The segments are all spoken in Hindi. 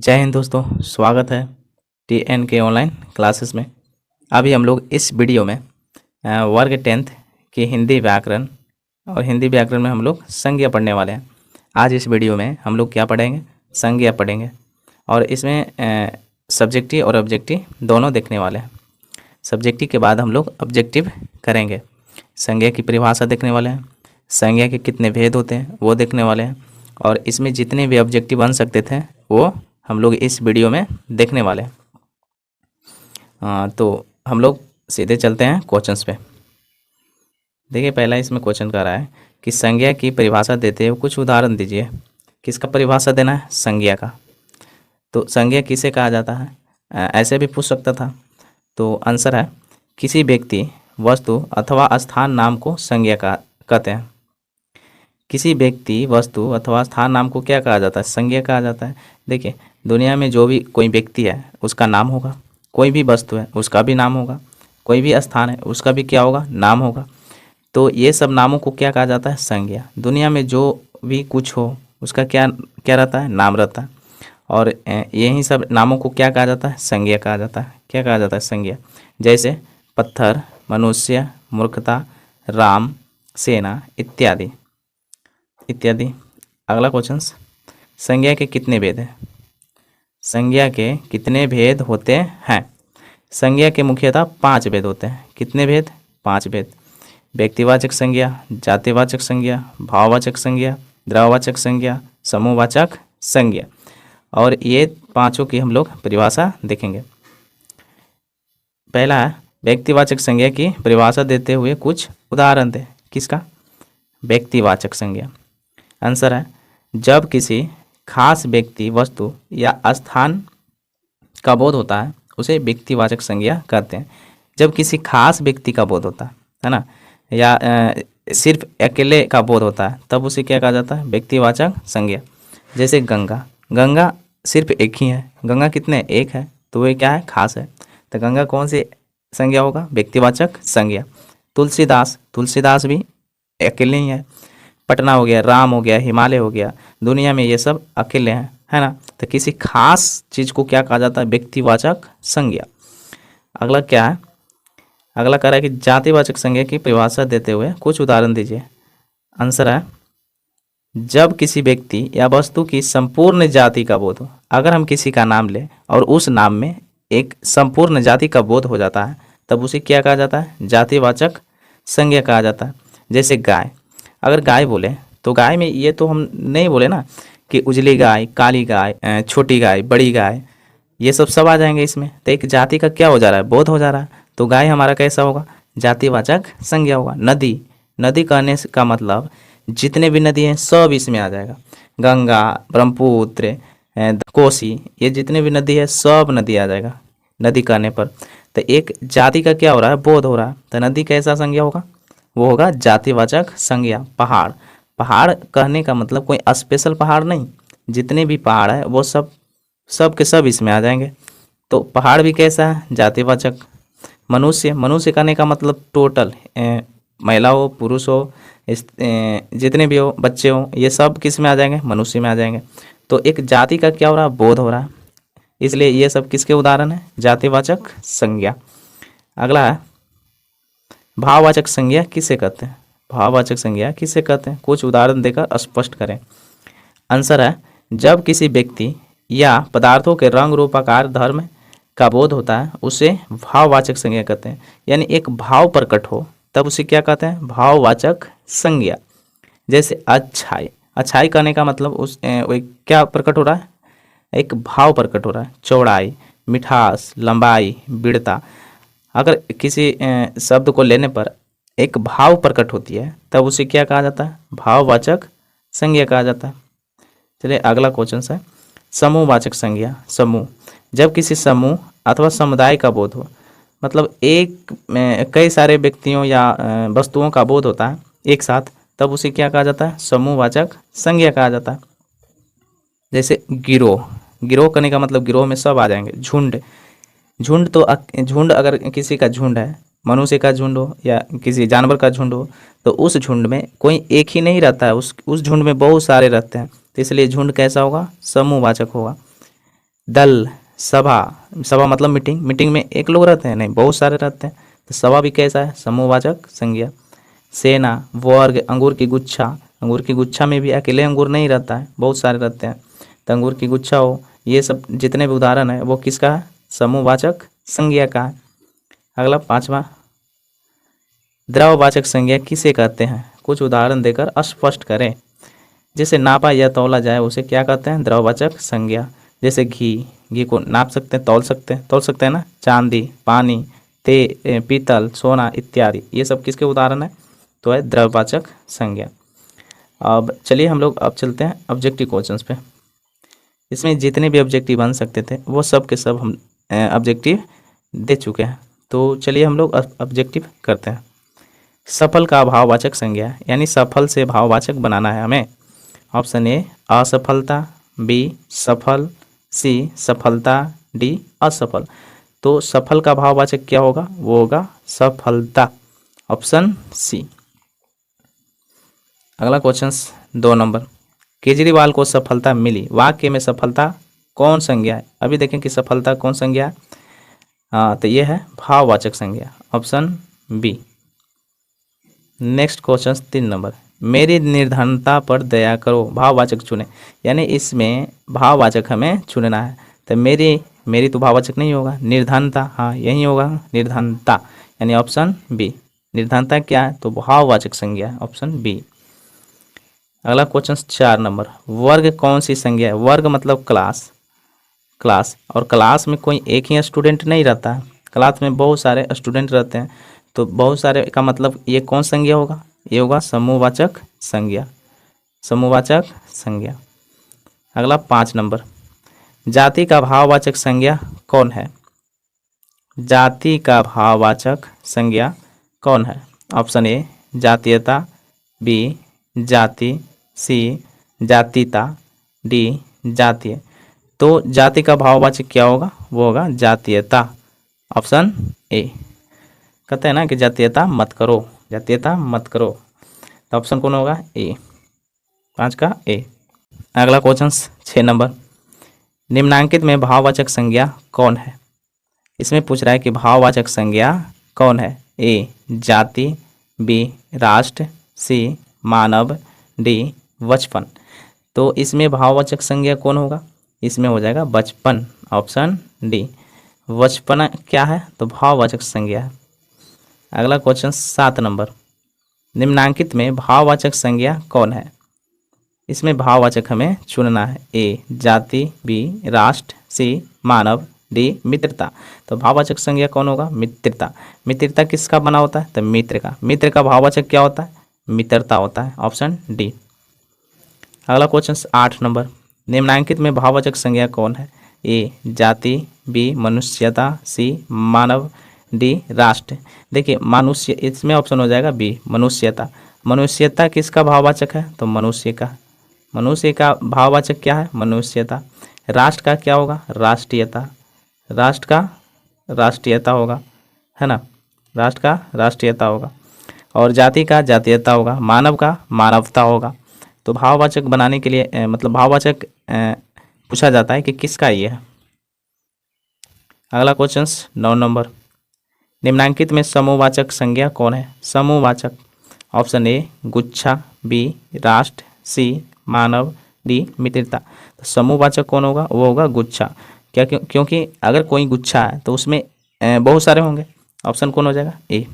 जय हिंद दोस्तों, स्वागत है TN के ऑनलाइन क्लासेस में। अभी हम लोग इस वीडियो में वर्ग 10th की हिंदी व्याकरण और हिंदी व्याकरण में हम लोग संज्ञा पढ़ने वाले हैं। आज इस वीडियो में हम लोग क्या पढ़ेंगे? संज्ञा पढ़ेंगे और इसमें सब्जेक्टिव और ऑब्जेक्टिव दोनों देखने वाले हैं। सब्जेक्टिव के बाद हम लोग ऑब्जेक्टिव करेंगे। संज्ञा की परिभाषा देखने वाले हैं, संज्ञा के कितने भेद होते हैं वो देखने वाले हैं और इसमें जितने भी ऑब्जेक्टिव बन सकते थे वो हम लोग इस वीडियो में देखने वाले हैं। तो हम लोग सीधे चलते हैं क्वेश्चंस पे। देखिए, पहला इसमें क्वेश्चन कर रहा है कि संज्ञा की परिभाषा देते हुए कुछ उदाहरण दीजिए। किसका परिभाषा देना है? संज्ञा का। तो संज्ञा किसे कहा जाता है? ऐसे भी पूछ सकता था। तो आंसर है किसी व्यक्ति, वस्तु अथवा स्थान नाम को संज्ञा कहते हैं। किसी व्यक्ति, वस्तु अथवा स्थान नाम को क्या कहा जाता है? संज्ञा कहा जाता है। देखिए, दुनिया में जो भी कोई व्यक्ति है उसका नाम होगा, कोई भी वस्तु है उसका भी नाम होगा, कोई भी स्थान है उसका भी क्या होगा? नाम होगा। तो ये सब नामों को क्या कहा जाता है? संज्ञा। दुनिया में जो भी कुछ हो उसका क्या क्या रहता है? नाम रहता है। और यही सब नामों को क्या कहा जाता है? संज्ञा कहा जाता है। क्या कहा जाता है? संज्ञा। जैसे पत्थर, मनुष्य, मूर्खता, राम, सेना इत्यादि इत्यादि। अगला क्वेश्चन, संज्ञा के कितने भेद हैं? संज्ञा के कितने भेद होते हैं? संज्ञा के मुख्यतः 5 भेद होते हैं। कितने भेद? 5 भेद। व्यक्तिवाचक संज्ञा, जातिवाचक संज्ञा, भाववाचक संज्ञा, द्रव्यवाचक संज्ञा, समूहवाचक संज्ञा। और ये पांचों की हम लोग परिभाषा देखेंगे। पहला है व्यक्तिवाचक संज्ञा की परिभाषा देते हुए कुछ उदाहरण दे। किसका? व्यक्तिवाचक संज्ञा। आंसर है जब किसी खास व्यक्ति, वस्तु या स्थान का बोध होता है उसे व्यक्तिवाचक संज्ञा कहते हैं। जब किसी खास व्यक्ति का बोध होता है ना, या सिर्फ अकेले का बोध होता है तब उसे क्या कहा जाता है? व्यक्तिवाचक संज्ञा। जैसे गंगा, गंगा सिर्फ एक ही है। गंगा कितने? एक है, तो वह क्या है? खास है। तो गंगा कौन सी संज्ञा होगा? व्यक्तिवाचक संज्ञा। तुलसीदास, तुलसीदास भी अकेले ही है। पटना हो गया, राम हो गया, हिमालय हो गया, दुनिया में ये सब अकेले हैं, है ना। तो किसी खास चीज़ को क्या कहा जाता है? व्यक्तिवाचक संज्ञा। अगला क्या है? अगला कह रहा है कि जातिवाचक संज्ञा की परिभाषा देते हुए कुछ उदाहरण दीजिए। आंसर है जब किसी व्यक्ति या वस्तु की संपूर्ण जाति का बोध हो। अगर हम किसी का नाम लें और उस नाम में एक संपूर्ण जाति का बोध हो जाता है तब उसे क्या कहा जाता है? जातिवाचक संज्ञा कहा जाता है। जैसे गाय, अगर गाय बोले तो गाय में ये तो हम नहीं बोले ना कि उजली गाय, काली गाय, छोटी गाय, बड़ी गाय, ये सब आ जाएंगे इसमें। तो एक जाति का क्या हो जा रहा है? बोध हो जा रहा है। तो गाय हमारा कैसा होगा? जातिवाचक संज्ञा होगा। नदी, नदी कहने का मतलब जितने भी नदी हैं सब इसमें आ जाएगा। गंगा, ब्रह्मपुत्र, कोसी, ये जितने भी नदी है सब नदी आ जाएगा नदी कहने पर। तो एक जाति का क्या हो रहा है? बोध हो रहा है। तो नदी कैसा संज्ञा होगा? वो होगा जातिवाचक संज्ञा। पहाड़, पहाड़ कहने का मतलब कोई स्पेशल पहाड़ नहीं, जितने भी पहाड़ है वो सब के सब इसमें आ जाएंगे। तो पहाड़ भी कैसा है? जातिवाचक। मनुष्य, मनुष्य कहने का मतलब टोटल, महिला हो, पुरुष हो, जितने भी हो, बच्चे हो, ये सब किस में आ जाएंगे? मनुष्य में आ जाएंगे। तो एक जाति का क्या हो रहा है? बोध हो रहा है। इसलिए ये सब किसके उदाहरण है? जातिवाचक संज्ञा। अगला है भाववाचक संज्ञा किसे कहते हैं? भाववाचक संज्ञा किसे कहते हैं? कुछ उदाहरण देकर स्पष्ट करें। आंसर है जब किसी व्यक्ति या पदार्थों के रंग, रूप, आकार, धर्म का बोध होता है उसे भाववाचक संज्ञा कहते हैं। यानी एक भाव प्रकट हो तब उसे क्या कहते हैं? भाववाचक संज्ञा। जैसे अच्छाई, अच्छाई कहने का मतलब उस क्या प्रकट हो रहा है? एक भाव प्रकट हो रहा है। चौड़ाई, मिठास, लंबाई, विड़ता। अगर किसी शब्द को लेने पर एक भाव प्रकट होती है तब उसे क्या कहा जाता है? भाववाचक संज्ञा कहा जाता है। चलिए अगला क्वेश्चन है समूहवाचक संज्ञा। समूह, जब किसी समूह अथवा समुदाय का बोध हो, मतलब एक कई सारे व्यक्तियों या वस्तुओं का बोध होता है एक साथ, तब उसे क्या कहा जाता है? समूहवाचक संज्ञा कहा जाता है। जैसे गिरोह, गिरोह करने का मतलब गिरोह में सब आ जाएंगे। झुंड, झुंड तो झुंड अगर किसी का झुंड है, मनुष्य का झुंड हो या किसी जानवर का झुंड हो, तो उस झुंड में कोई एक ही नहीं रहता है, उस झुंड में बहुत सारे रहते हैं। तो इसलिए झुंड कैसा होगा? समूहवाचक होगा। दल, सभा, सभा मतलब मीटिंग, मीटिंग में एक लोग रहते हैं नहीं, बहुत सारे रहते हैं, तो सभा भी कैसा है, समूहवाचक संज्ञा। सेना, वर्ग, अंगूर की गुच्छा, अंगूर की गुच्छा में भी अकेले अंगूर नहीं रहता है, बहुत सारे रहते हैं, तो अंगूर की गुच्छा हो, ये सब जितने भी उदाहरण है वो किसका है, समूहवाचक संज्ञा का है। अगला 5वां, द्रववाचक संज्ञा किसे कहते हैं, कुछ उदाहरण देकर स्पष्ट करें। जैसे नापा या तौला जाए उसे क्या कहते हैं, द्रववाचक संज्ञा। जैसे घी, घी को नाप सकते हैं, तौल सकते हैं ना। चांदी, पानी, पीतल, सोना इत्यादि, ये सब किसके उदाहरण है, तो है द्रववाचक संज्ञा। अब चलिए हम लोग अब चलते हैं ऑब्जेक्टिव क्वेश्चंस पे। इसमें जितने भी ऑब्जेक्टिव बन सकते थे वो सब के सब हम ऑब्जेक्टिव दे चुके हैं, तो चलिए हम लोग ऑब्जेक्टिव करते हैं। सफल का भाववाचक संज्ञा, यानी सफल से भाववाचक बनाना है हमें। ऑप्शन ए असफलता, बी सफल, सी सफलता, डी असफल। तो सफल का भाववाचक क्या होगा, वो होगा सफलता, ऑप्शन सी। अगला क्वेश्चन 2 नंबर, केजरीवाल को सफलता मिली, वाक्य में सफलता कौन संज्ञा है। अभी देखें कि सफलता कौन संज्ञा है, हाँ तो ये है भाववाचक संज्ञा, option B. Next question 3 number, मेरी निर्धनता पर दया करो, भाववाचक चुने, यानी इसमें भाववाचक हमें चुनना है। तो मेरी तो भाववाचक नहीं होगा, निर्धनता, हाँ यही होगा निर्धनता, यानी ऑप्शन बी। निर्धनता क्या है, तो भाववाचक संज्ञा है, ऑप्शन बी। अगला क्वेश्चन 4 नंबर, वर्ग कौन सी संज्ञा है। वर्ग मतलब क्लास, और क्लास में कोई एक ही स्टूडेंट नहीं रहता है, क्लास में बहुत सारे स्टूडेंट रहते हैं, तो बहुत सारे का मतलब ये कौन संज्ञा होगा, ये होगा समूहवाचक संज्ञा, समूहवाचक संज्ञा। अगला 5 नंबर, जाति का भाववाचक संज्ञा कौन है। जाति का भाववाचक संज्ञा कौन है। ऑप्शन ए जातीयता, बी जाति, सी जातीता, डी जातीय। तो जाति का भाववाचक क्या होगा, वो होगा जातीयता, ऑप्शन ए। कहते हैं ना कि जातीयता मत करो, जातीयता मत करो, तो ऑप्शन कौन होगा, ए, 5 का ए। अगला क्वेश्चन 6 नंबर, निम्नांकित में भाववाचक संज्ञा कौन है। इसमें पूछ रहा है कि भाववाचक संज्ञा कौन है। ए जाति, बी राष्ट्र, सी मानव, डी बचपन। तो इसमें भाववाचक संज्ञा कौन होगा, इसमें हो जाएगा बचपन, ऑप्शन डी। बचपन क्या है, तो भाववाचक संज्ञा है। अगला क्वेश्चन 7 नंबर, निम्नांकित में भाववाचक संज्ञा कौन है। इसमें भाववाचक हमें चुनना है। ए जाति, बी राष्ट्र, सी मानव, डी मित्रता। तो भाववाचक संज्ञा कौन होगा, मित्रता। मित्रता किसका बना होता है, तो मित्र का। मित्र का भाववाचक क्या होता है, मित्रता होता है, ऑप्शन डी। अगला क्वेश्चन 8 नंबर, निम्नांकित में भाववाचक संज्ञा कौन है। ए जाति, बी मनुष्यता, सी मानव, डी राष्ट्र। देखिए मनुष्य, इसमें ऑप्शन हो जाएगा बी मनुष्यता। मनुष्यता किसका भाववाचक है, तो मनुष्य का। मनुष्य का भाववाचक क्या है, मनुष्यता। राष्ट्र का क्या होगा, राष्ट्रीयता। राष्ट्र का राष्ट्रीयता होगा, है ना, राष्ट्र का राष्ट्रीयता होगा। और जाति का जातीयता होगा, मानव का मानवता होगा। तो भाववाचक बनाने के लिए मतलब भाववाचक पूछा जाता है कि किसका ये है। अगला क्वेश्चन 9 नंबर, निम्नांकित में समूहवाचक संज्ञा कौन है। समूहवाचक, ऑप्शन ए गुच्छा, बी राष्ट्र, सी मानव, डी मित्रता। तो समूहवाचक कौन होगा, वो होगा गुच्छा। क्या क्योंकि अगर कोई गुच्छा है तो उसमें बहुत सारे होंगे, ऑप्शन कौन हो जाएगा, ए।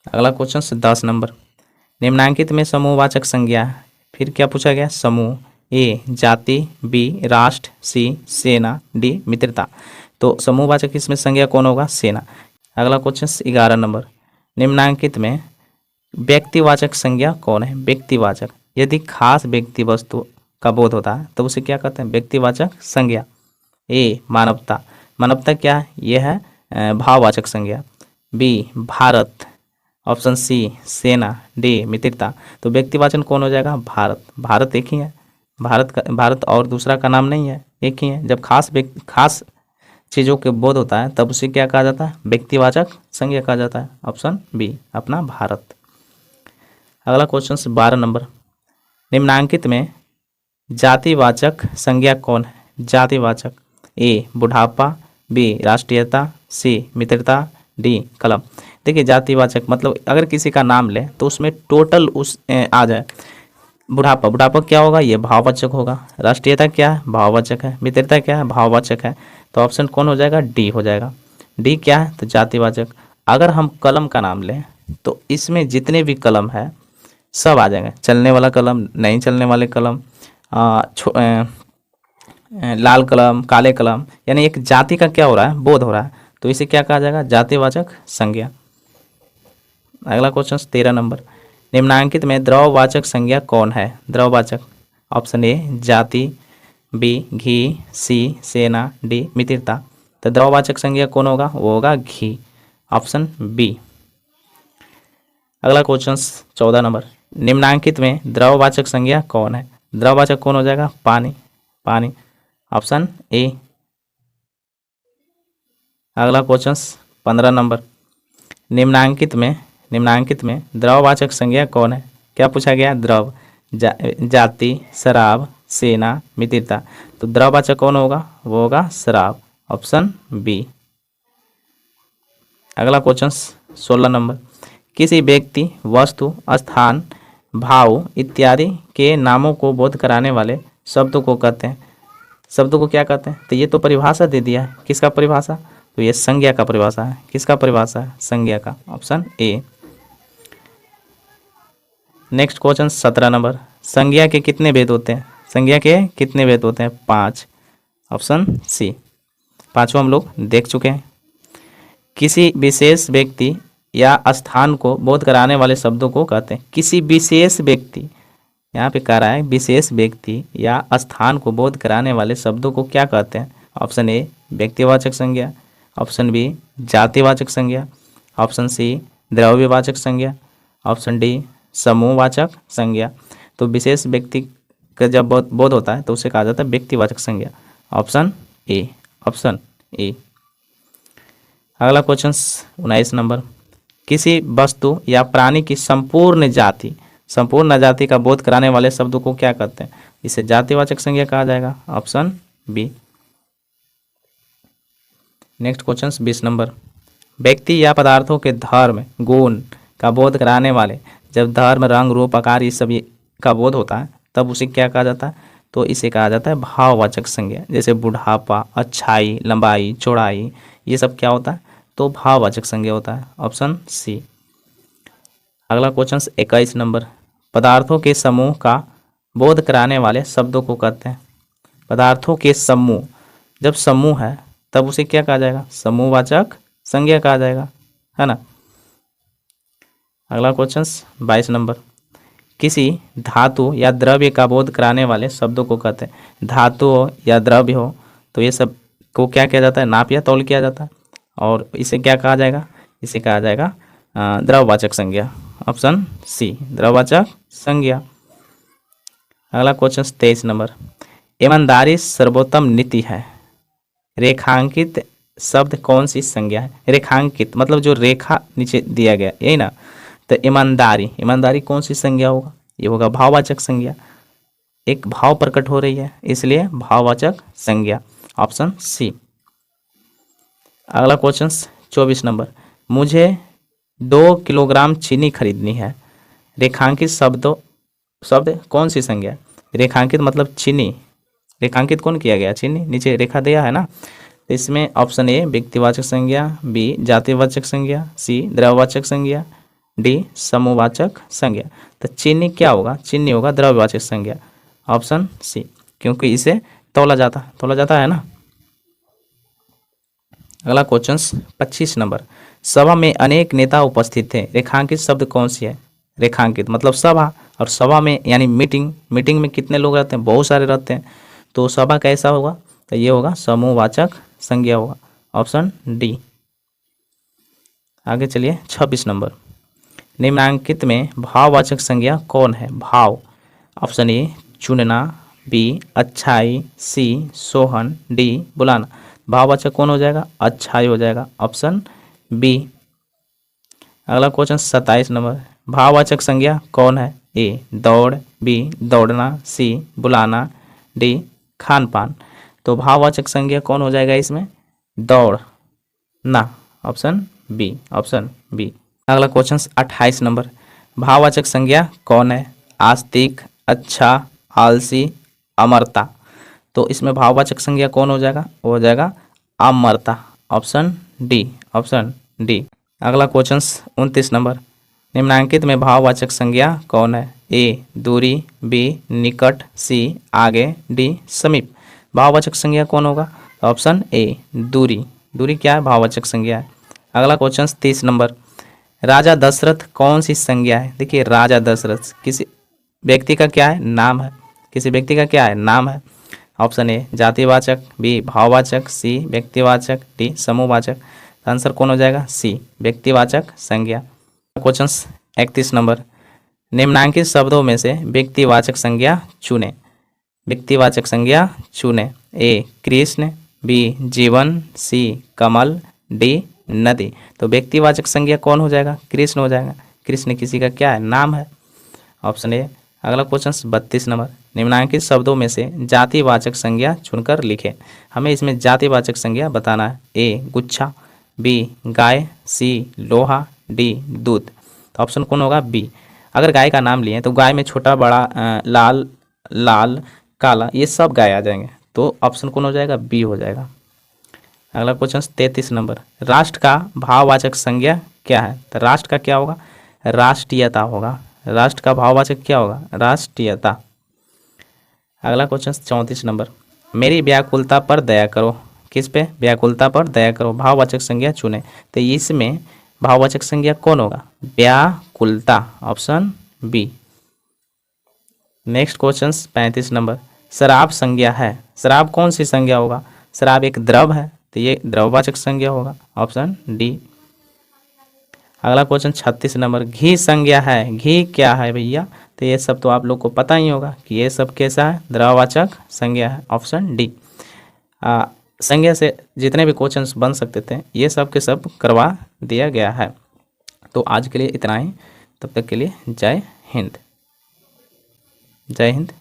अगला क्वेश्चन 10 नंबर, निम्नांकित में समूहवाचक संज्ञा, फिर क्या पूछा गया, समूह। ए जाति, बी राष्ट्र, सी सेना, डी मित्रता। तो समूहवाचक इसमें संज्ञा कौन होगा, सेना। अगला क्वेश्चन 11 नंबर, निम्नांकित में व्यक्तिवाचक संज्ञा कौन है। व्यक्तिवाचक, यदि खास व्यक्ति वस्तु का बोध होता है तो उसे क्या कहते हैं, व्यक्तिवाचक संज्ञा। ए मानवता, मानवता क्या है, यह है भाववाचक संज्ञा। बी भारत, ऑप्शन सी सेना, डी मित्रता। तो व्यक्तिवाचक कौन हो जाएगा, भारत। भारत एक ही है, भारत और दूसरा का नाम नहीं है, एक ही है। जब खास चीज़ों के बोध होता है तब उसे क्या कहा जाता है, व्यक्तिवाचक संज्ञा कहा जाता है, ऑप्शन बी अपना भारत। अगला क्वेश्चन 12 नंबर, निम्नांकित में जातिवाचक संज्ञा कौन है? जातिवाचक, ए बुढ़ापा, बी राष्ट्रीयता, सी मित्रता, डी कलम। देखिए जातिवाचक मतलब अगर किसी का नाम ले तो उसमें टोटल आ जाए। बुढ़ापा, बुढ़ापा क्या होगा? ये भाववाचक होगा। राष्ट्रीयता क्या है? भाववाचक है। मित्रता क्या है? भाववाचक है। तो ऑप्शन कौन हो जाएगा? डी हो जाएगा। डी क्या है? तो जातिवाचक। अगर हम कलम का नाम लें तो इसमें जितने भी कलम है सब आ जाएंगे। चलने वाला कलम, नहीं चलने वाले कलम, लाल कलम, काले कलम, यानी एक जाति का क्या हो रहा है? बोध हो रहा है। तो इसे क्या कहा जाएगा? जातिवाचक संज्ञा। अगला क्वेश्चन 13 नंबर, निम्नांकित में द्रववाचक संज्ञा कौन है? द्रववाचक, ऑप्शन ए जाति, बी घी, सी सेना, डी मित्रता। तो द्रववाचक संज्ञा कौन होगा? वो होगा घी, ऑप्शन बी। अगला क्वेश्चन 14 नंबर, निम्नांकित में द्रववाचक संज्ञा कौन है? द्रववाचक कौन हो जाएगा? पानी, पानी, ऑप्शन ए। अगला क्वेश्चन 15 नंबर, निम्नांकित में द्रववाचक संज्ञा कौन है? क्या पूछा गया? द्रव, जाति, शराब, सेना, मित्रता। तो द्रववाचक कौन होगा? वो होगा शराब, ऑप्शन बी। अगला क्वेश्चन 16 नंबर, किसी व्यक्ति, वस्तु, स्थान, भाव इत्यादि के नामों को बोध कराने वाले शब्दों को कहते हैं। शब्दों को क्या कहते हैं? तो ये तो परिभाषा दे दिया है। किसका परिभाषा? तो ये संज्ञा का परिभाषा है। किसका परिभाषा है? संज्ञा का, option A. Next question 17 number, संज्ञा के कितने भेद होते हैं? संज्ञा के कितने भेद होते हैं? 5, ऑप्शन सी। पांचों हम लोग देख चुके हैं। किसी विशेष व्यक्ति या स्थान को बोध कराने वाले शब्दों को कहते हैं। किसी विशेष व्यक्ति, यहाँ पे कह रहा है विशेष व्यक्ति या स्थान को बोध कराने वाले शब्दों को क्या कहते हैं? ऑप्शन ए व्यक्तिवाचक संज्ञा, ऑप्शन बी जातिवाचक संज्ञा, ऑप्शन सी द्रव्यवाचक संज्ञा, ऑप्शन डी समूहवाचक संज्ञा। तो विशेष व्यक्ति का जब बोध होता है तो उसे कहा जाता है व्यक्तिवाचक संज्ञा, ऑप्शन ए, ऑप्शन ए। अगला क्वेश्चन 19 नंबर, किसी वस्तु या प्राणी की संपूर्ण जाति का बोध कराने वाले शब्दों को क्या कहते हैं? इसे जातिवाचक संज्ञा कहा जाएगा, option B. Next question 20 number, व्यक्ति या पदार्थों के धर्म, गुण का बोध कराने वाले, जब धर्म, रंग, रूप, आकार ये सभी का बोध होता है तब उसे क्या कहा जाता है? तो इसे कहा जाता है भाववाचक संज्ञा। जैसे बुढ़ापा, अच्छाई, लंबाई, चौड़ाई, ये सब क्या होता है? तो भाववाचक संज्ञा होता है, ऑप्शन सी। अगला क्वेश्चन 21 नंबर, पदार्थों के समूह का बोध कराने वाले शब्दों को कहते हैं। पदार्थों के समूह, जब समूह है तब उसे क्या कहा जाएगा? समूहवाचक संज्ञा कहा जाएगा, है ना। अगला क्वेश्चन 22 नंबर, किसी धातु या द्रव्य का बोध कराने वाले शब्दों को कहते हैं। धातु हो या द्रव्य हो तो ये सब को क्या किया जाता है? नाप या तौल किया जाता है, और इसे क्या कहा जाएगा? इसे कहा जाएगा द्रव्यवाचक संज्ञा, ऑप्शन सी द्रव्यवाचक संज्ञा। अगला क्वेश्चन 23 नंबर, ईमानदारी सर्वोत्तम नीति है, रेखांकित शब्द कौन सी संज्ञा है? रेखांकित मतलब जो रेखा नीचे दिया गया, यही ना। तो ईमानदारी कौन सी संज्ञा होगा? ये होगा भाववाचक संज्ञा। एक भाव प्रकट हो रही है इसलिए भाववाचक संज्ञा, ऑप्शन सी। अगला क्वेश्चन 24 नंबर, मुझे 2 किलोग्राम चीनी खरीदनी है, रेखांकित शब्द कौन सी संज्ञा है? रेखांकित मतलब चीनी, रेखांकित कौन किया गया? चीनी, नीचे रेखा दिया है ना। तो इसमें ऑप्शन ए व्यक्तिवाचक संज्ञा, बी जातिवाचक संज्ञा, सी द्रव्यवाचक संज्ञा, डी समूहवाचक संज्ञा। तो चीनी क्या होगा? चीनी होगा द्रव्यवाचक संज्ञा, ऑप्शन सी, क्योंकि इसे तौला जाता है ना। अगला क्वेश्चन 25 नंबर, सभा में अनेक नेता उपस्थित थे, रेखांकित शब्द कौन सी है? रेखांकित मतलब सभा, और सभा में यानी मीटिंग में कितने लोग रहते हैं? बहुत सारे रहते हैं। तो सभा कैसा होगा? तो ये होगा समूहवाचक संज्ञा होगा, ऑप्शन डी। आगे चलिए 26 नंबर, निम्नांकित में भाववाचक संज्ञा कौन है? भाव, ऑप्शन ए चुनना, बी अच्छाई, सी सोहन, डी बुलाना। भाववाचक कौन हो जाएगा? अच्छाई हो जाएगा, ऑप्शन बी। अगला क्वेश्चन 27 नंबर, भाववाचक संज्ञा कौन है? ए दौड़, बी दौड़ना, सी बुलाना, डी खान पान। तो भाववाचक संज्ञा कौन हो जाएगा इसमें? दौड़ ना, ऑप्शन बी, ऑप्शन बी। अगला क्वेश्चन 28 नंबर, भाववाचक संज्ञा कौन है? आस्तिक, अच्छा, आलसी, अमरता। तो इसमें भाववाचक संज्ञा कौन हो जाएगा? वो हो जाएगा अमरता, ऑप्शन डी, ऑप्शन डी। अगला क्वेश्चन 29 नंबर, निम्नांकित में भाववाचक संज्ञा कौन है? ए दूरी, बी निकट, सी आगे, डी समीप। भाववाचक संज्ञा कौन होगा? ऑप्शन ए दूरी। दूरी क्या है? भाववाचक संज्ञा है। अगला क्वेश्चन 30 नंबर, राजा दशरथ कौन सी संज्ञा है? देखिए राजा दशरथ किसी व्यक्ति का क्या है? नाम है। किसी व्यक्ति का क्या है? नाम है। ऑप्शन ए जातिवाचक, बी भाववाचक, सी व्यक्तिवाचक, डी समूहवाचक। आंसर कौन हो जाएगा? सी व्यक्तिवाचक संज्ञा। क्वेश्चन 31 नंबर, निम्नांकित शब्दों में से व्यक्तिवाचक संज्ञा चुने। व्यक्तिवाचक संज्ञा चुने। ए कृष्ण, बी जीवन, सी कमल, डी नदी। तो व्यक्तिवाचक संज्ञा कौन हो जाएगा? कृष्ण हो जाएगा। कृष्ण किसी का क्या है? नाम है, ऑप्शन ए। अगला क्वेश्चन 32 नंबर, निम्नांकित शब्दों में से जातिवाचक संज्ञा चुनकर लिखें। हमें इसमें जातिवाचक संज्ञा बताना है। ए गुच्छा, बी गाय, सी लोहा, डी दूध। तो ऑप्शन कौन होगा? बी। अगर गाय का नाम लिए तो गाय में छोटा बड़ा लाल लाल काला ये सब गाय आ जाएंगे। तो ऑप्शन कौन हो जाएगा? बी हो जाएगा। अगला क्वेश्चन 33 नंबर, राष्ट्र का भाववाचक संज्ञा क्या है? तो राष्ट्र का क्या होगा? राष्ट्रीयता होगा। राष्ट्र का भाववाचक क्या होगा? राष्ट्रीयता। अगला क्वेश्चन 34 नंबर, मेरी व्याकुलता पर दया करो। किस पे? व्याकुलता पर दया करो। भाववाचक संज्ञा चुने। तो इसमें भाववाचक संज्ञा कौन होगा? व्याकुलता, option B. Next question 35 number, शराब संज्ञा है। शराब कौन सी संज्ञा होगा? शराब एक द्रव है, तो ये द्रववाचक संज्ञा होगा, ऑप्शन डी। अगला क्वेश्चन 36 नंबर, घी संज्ञा है। घी क्या है भैया? तो ये सब तो आप लोग को पता ही होगा कि ये सब कैसा है? द्रववाचक संज्ञा है, ऑप्शन डी। संज्ञा से जितने भी क्वेश्चंस बन सकते थे ये सब के सब करवा दिया गया है। तो आज के लिए इतना ही, तब तक के लिए जय हिंद, जय हिंद।